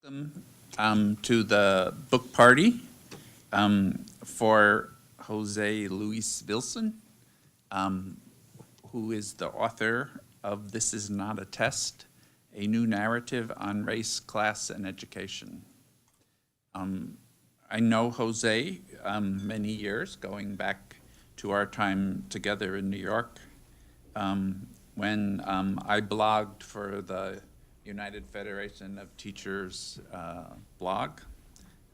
Welcome to the book party for Jose Luis Vilson, who is the author of This Is Not a Test, a new narrative on race, class, and education. I know Jose many years, going back to our time together in New York, when I blogged for the United Federation of Teachers blog.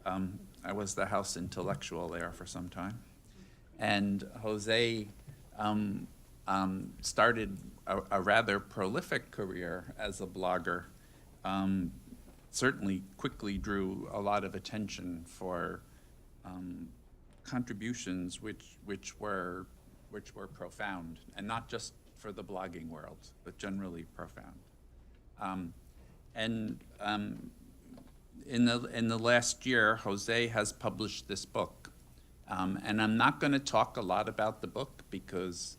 I was the house intellectual there for some time. And Jose started a rather prolific career as a blogger. Certainly quickly drew a lot of attention for contributions which were profound, and not just for the blogging world, but generally profound. In the last year, Jose has published this book, and I'm not going to talk a lot about the book because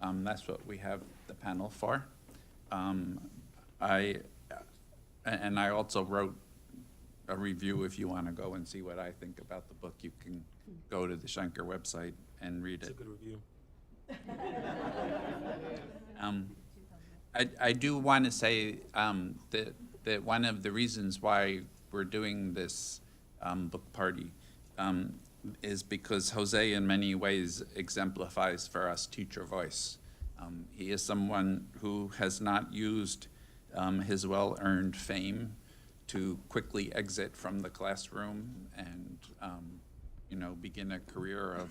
that's what we have the panel for. I also wrote a review. If you want to go and see what I think about the book, you can go to the Shanker website and read it. It's a good review. I do want to say that one of the reasons why we're doing this book party is because Jose in many ways exemplifies for us teacher voice. He is someone who has not used his well-earned fame to quickly exit from the classroom and begin a career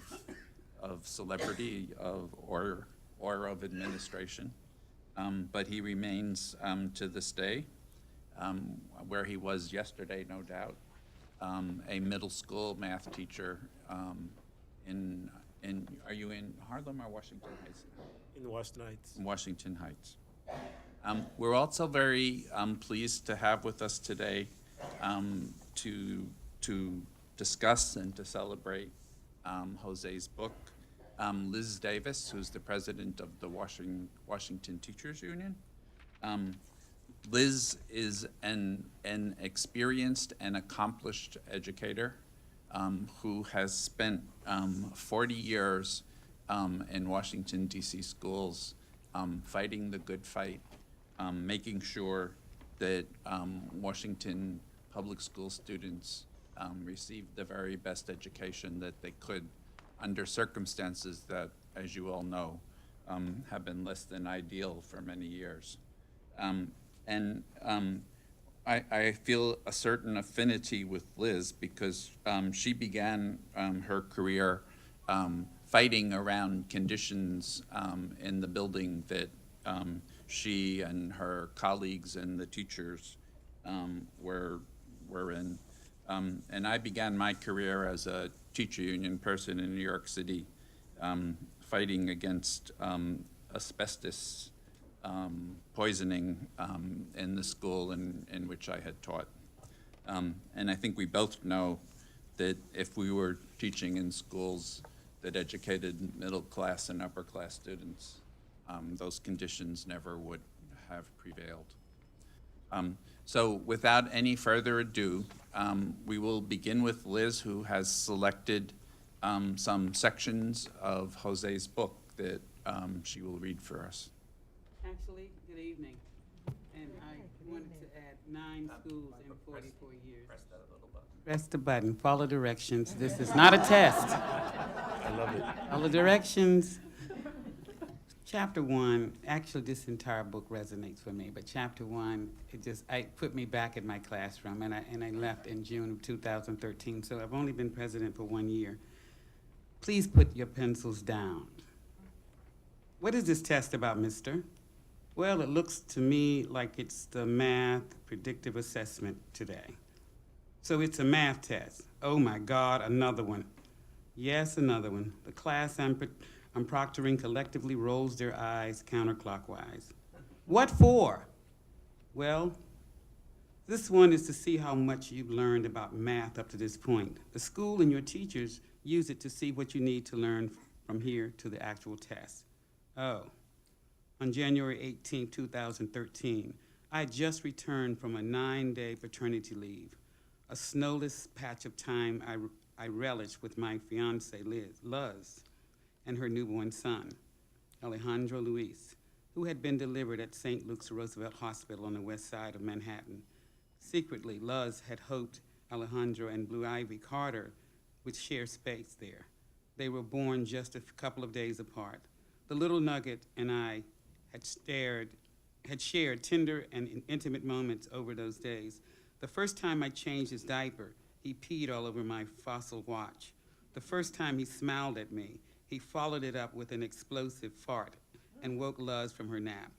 of celebrity or of administration. But he remains to this day, where he was yesterday, no doubt, a middle school math teacher are you in Harlem or Washington Heights? In Washington Heights. In Washington Heights. We're also very pleased to have with us today to discuss and to celebrate Jose's book, Liz Davis, who's the president of the Washington Teachers Union. Liz is an experienced and accomplished educator who has spent 40 years in Washington, D.C. schools fighting the good fight, making sure that Washington public school students received the very best education that they could under circumstances that, as you all know, have been less than ideal for many years. I feel a certain affinity with Liz because she began her career fighting around conditions in the building that she and her colleagues and the teachers were in. And I began my career as a teacher union person in New York City, fighting against asbestos poisoning in the school in which I had taught. And I think we both know that if we were teaching in schools that educated middle class and upper class students, those conditions never would have prevailed. So without any further ado, we will begin with Liz, who has selected some sections of Jose's book that she will read for us. Actually, good evening. And I wanted to add 9 schools in 44 years. Press that little button. Press the button, follow directions. This is not a test. I love it. Follow directions. Chapter 1, actually this entire book resonates with me, but chapter 1, it put me back in my classroom, and I left in June of 2013, so I've only been president for 1 year. Please put your pencils down. What is this test about, mister? Well, it looks to me like it's the math predictive assessment today. So it's a math test. Oh my God, another one. Yes, another one. The class I'm proctoring collectively rolls their eyes counterclockwise. What for? Well, this one is to see how much you've learned about math up to this point. The school and your teachers use it to see what you need to learn from here to the actual test. Oh, on January 18, 2013, I had just returned from a 9-day paternity leave. a snowless patch of time I relished with my fiancee, Luz, and her newborn son, Alejandro Luis, who had been delivered at St. Luke's Roosevelt Hospital on the west side of Manhattan. Secretly, Luz had hoped Alejandro and Blue Ivy Carter would share space there. They were born just a couple of days apart. The little nugget and I had shared tender and intimate moments over those days. The first time I changed his diaper, he peed all over my fossil watch. The first time he smiled at me, he followed it up with an explosive fart and woke Luz from her nap.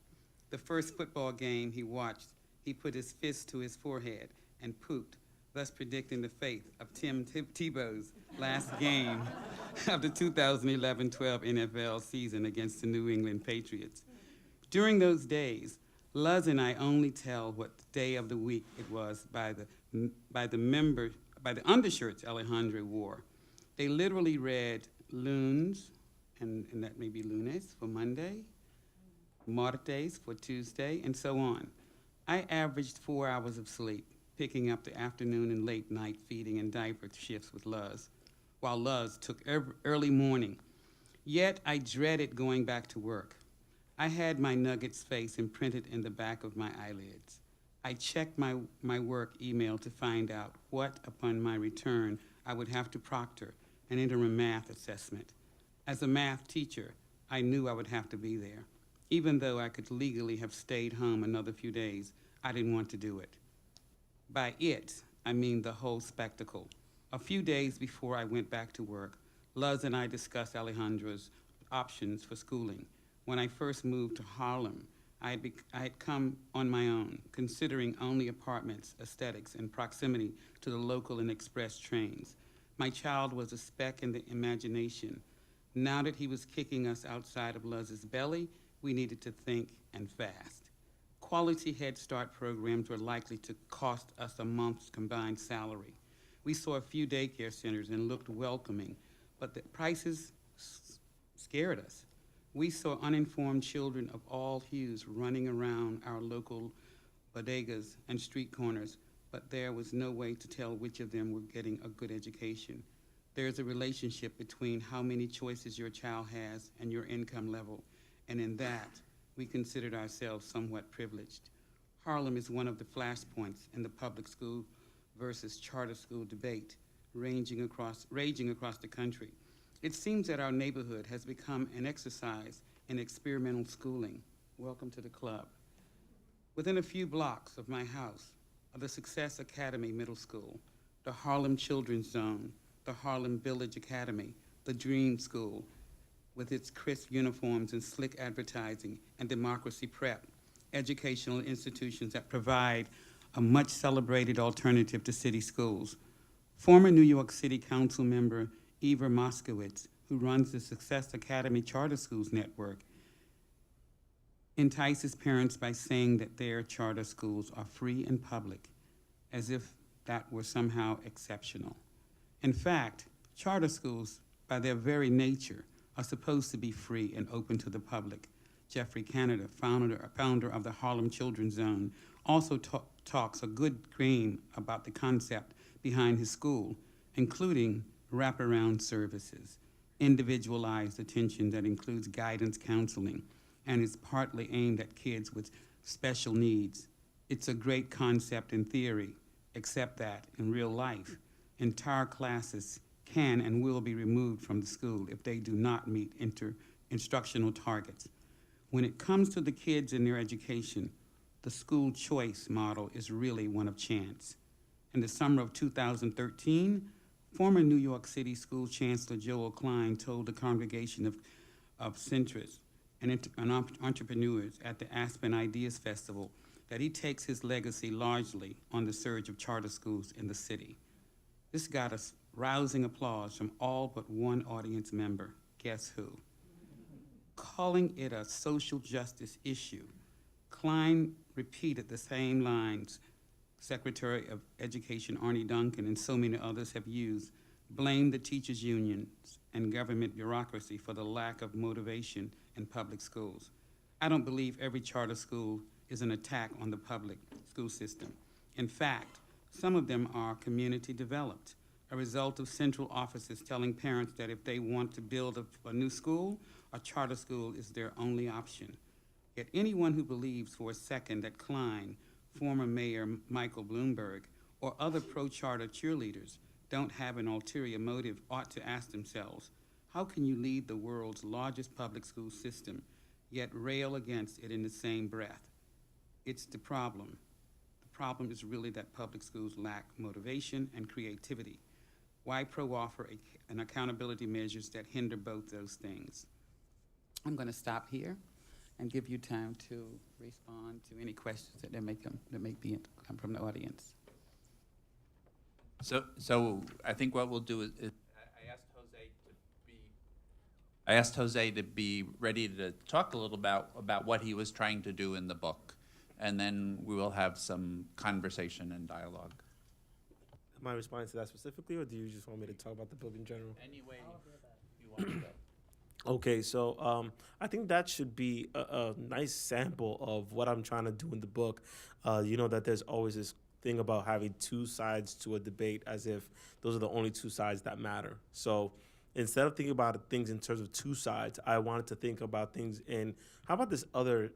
The first football game he watched, he put his fist to his forehead and pooped, thus predicting the fate of Tim Tebow's last game of the 2011-12 NFL season against the New England Patriots. During those days, Luz and I only tell what day of the week it was by the undershirts Alejandro wore. They literally read lunes, and that may be lunes for Monday, martes for Tuesday, and so on. I averaged 4 hours of sleep, picking up the afternoon and late night feeding and diaper shifts with Luz, while Luz took early morning. Yet I dreaded going back to work. I had my Nugget's face imprinted in the back of my eyelids. I checked my work email to find out what, upon my return, I would have to proctor an interim math assessment. As a math teacher, I knew I would have to be there. Even though I could legally have stayed home another few days, I didn't want to do it. By it, I mean the whole spectacle. A few days before I went back to work, Luz and I discussed Alejandro's options for schooling. When I first moved to Harlem, I had come on my own, considering only apartments, aesthetics, and proximity to the local and express trains. My child was a speck in the imagination. Now that he was kicking us outside of Luz's belly, we needed to think and fast. Quality Head Start programs were likely to cost us a month's combined salary. We saw a few daycare centers and looked welcoming, but the prices scared us. We saw uninformed children of all hues running around our local bodegas and street corners, but there was no way to tell which of them were getting a good education. There's a relationship between how many choices your child has and your income level, and in that, we considered ourselves somewhat privileged. Harlem is one of the flashpoints in the public school versus charter school debate raging across the country. It seems that our neighborhood has become an exercise in experimental schooling. Welcome to the club. Within a few blocks of my house are the Success Academy Middle School, the Harlem Children's Zone, the Harlem Village Academy, the Dream School, with its crisp uniforms and slick advertising, and Democracy Prep, educational institutions that provide a much celebrated alternative to city schools. Former New York City Council member Eva Moskowitz, who runs the Success Academy Charter Schools Network, entices parents by saying that their charter schools are free and public, as if that were somehow exceptional. In fact, charter schools, by their very nature, are supposed to be free and open to the public. Jeffrey Canada, founder of the Harlem Children's Zone, also talks a good game about the concept behind his school, including wraparound services, individualized attention that includes guidance counseling, and is partly aimed at kids with special needs. It's a great concept in theory, except that in real life, entire classes can and will be removed from the school if they do not meet instructional targets. When it comes to the kids and their education, the school choice model is really one of chance. In the summer of 2013, former New York City School Chancellor Joel Klein told the congregation of centrists and entrepreneurs at the Aspen Ideas Festival that he takes his legacy largely on the surge of charter schools in the city. This got us rousing applause from all but one audience member. Guess who? Calling it a social justice issue, Klein repeated the same lines Secretary of Education Arnie Duncan and so many others have used: blame the teachers' unions and government bureaucracy for the lack of motivation in public schools. I don't believe every charter school is an attack on the public school system. In fact, Some of them are community developed, a result of central offices telling parents that if they want to build a new school, a charter school is their only option. Yet anyone who believes for a second that Klein, former Mayor Michael Bloomberg, or other pro-charter cheerleaders don't have an ulterior motive ought to ask themselves, how can you lead the world's largest public school system, yet rail against it in the same breath? It's the problem. The problem is really that public schools lack motivation and creativity. Why offer an accountability measures that hinder both those things? I'm going to stop here and give you time to respond to any questions that may come from the audience. So I think what we'll do is I asked Jose to be ready to talk a little about what he was trying to do in the book, and then we will have some conversation and dialogue. Am I responding to that specifically, or do you just want me to talk about the book in general? Any way you want to go. Okay, so I think that should be a nice sample of what I'm trying to do in the book. You know that there's always this thing about having two sides to a debate as if those are the only two sides that matter. So instead of thinking about things in terms of two sides, I wanted to think about things in, how about this other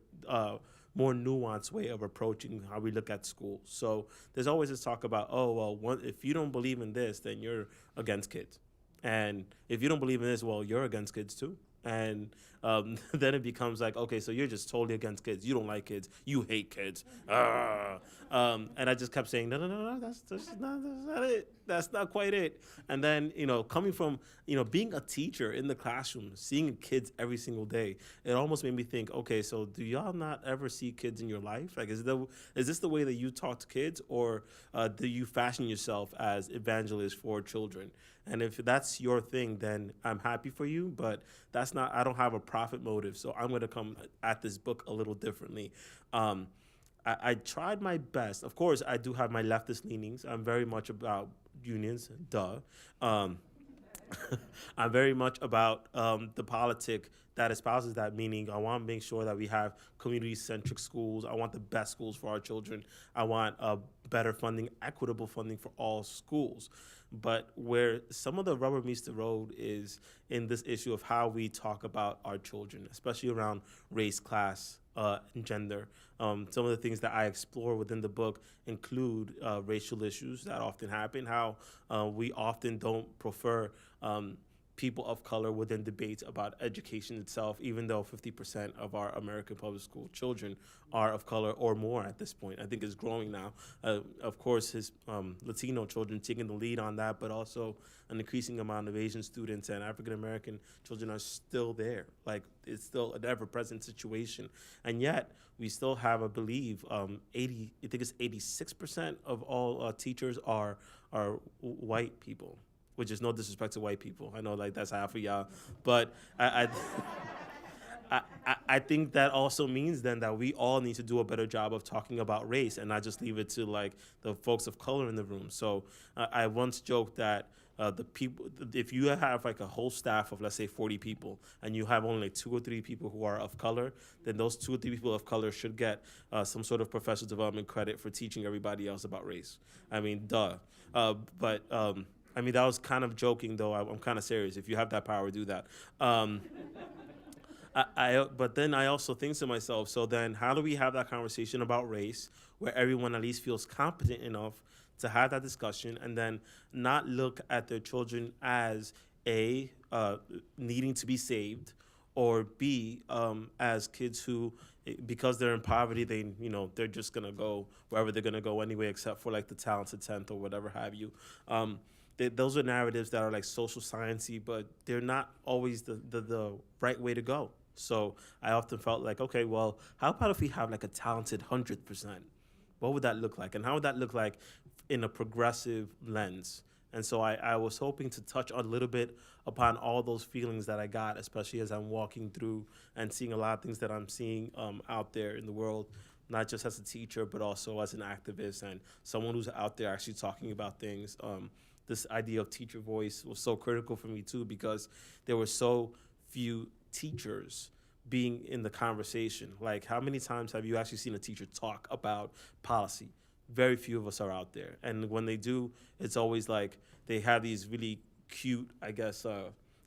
more nuanced way of approaching how we look at school. So there's always this talk about, oh, well, if you don't believe in this, then you're against kids. And if you don't believe in this, well, you're against kids too. And then it becomes like, okay, so you're just totally against kids. You don't like kids. You hate kids. And I just kept saying, no, that's not it. That's not quite it. And then, coming from, being a teacher in the classroom, seeing kids every single day, it almost made me think, okay, so do y'all not ever see kids in your life? Like, is this the way that you talk to kids, or do you fashion yourself as evangelists for children? And if that's your thing, then I'm happy for you, but that's not, I don't have a profit motive, so I'm going to come at this book a little differently. I tried my best. Of course, I do have my leftist leanings. I'm very much about unions, duh. I'm very much about the politic that espouses that, meaning I want to make sure that we have community-centric schools. I want the best schools for our children. I want better funding, equitable funding for all schools. But where some of the rubber meets the road is in this issue of how we talk about our children, especially around race, class, and gender. Some of the things that I explore within the book include racial issues that often happen, how we often don't prefer people of color within debates about education itself, even though 50% of our American public school children are of color or more at this point. I think it's growing now. Of course, his Latino children taking the lead on that, but also an increasing amount of Asian students and African American children are still there. Like, it's still an ever-present situation. And yet, we still have, I believe, 86% of all teachers are white people, which is no disrespect to white people. I know, like, that's half of y'all. But I think that also means then that we all need to do a better job of talking about race and not just leave it to, like, the folks of color in the room. So I once joked that the people, if you have like a whole staff of, let's say, 40 people, and you have only like 2 or 3 people who are of color, then those 2 or 3 people of color should get some sort of professional development credit for teaching everybody else about race. I mean, duh. But I mean, that was kind of joking, though. I'm kind of serious. If you have that power, do that. But then I also think to myself, so then how do we have that conversation about race where everyone at least feels competent enough to have that discussion, and then not look at their children as A, needing to be saved, or B, as kids who, because they're in poverty, they're just going to go wherever they're going to go anyway, except for like the talented 10th or whatever have you. Those are narratives that are like social sciencey, but they're not always the right way to go. So I often felt like, okay, well, how about if we have like a talented 100%? What would that look like? And how would that look like in a progressive lens? And so I was hoping to touch a little bit upon all those feelings that I got, especially as I'm walking through and seeing a lot of things that I'm seeing out there in the world, not just as a teacher, but also as an activist and someone who's out there actually talking about things. This idea of teacher voice was so critical for me too, because there were so few teachers being in the conversation. Like, how many times have you actually seen a teacher talk about policy, very few of us are out there. And when they do, it's always like they have these really cute, I guess,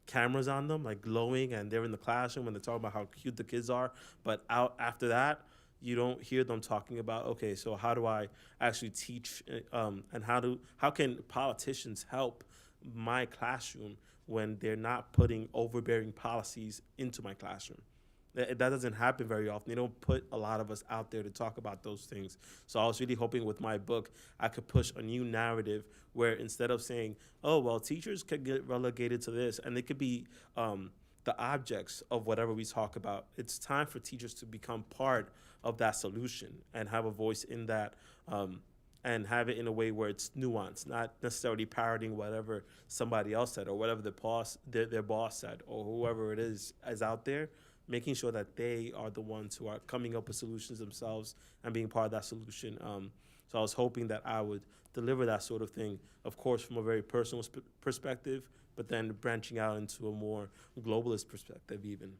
cameras on them, like glowing, and they're in the classroom and they're talking about how cute the kids are. But out after that, you don't hear them talking about, okay, so how do I actually teach, and how can politicians help my classroom when they're not putting overbearing policies into my classroom? That doesn't happen very often. They don't put a lot of us out there to talk about those things. So I was really hoping with my book, I could push a new narrative where instead of saying, oh, well, teachers could get relegated to this, and they could be the objects of whatever we talk about, it's time for teachers to become part of that solution and have a voice in that, and have it in a way where it's nuanced, not necessarily parroting whatever somebody else said or whatever their boss said or whoever it is out there, making sure that they are the ones who are coming up with solutions themselves and being part of that solution. So I was hoping that I would deliver that sort of thing, of course, from a very personal perspective, but then branching out into a more globalist perspective even.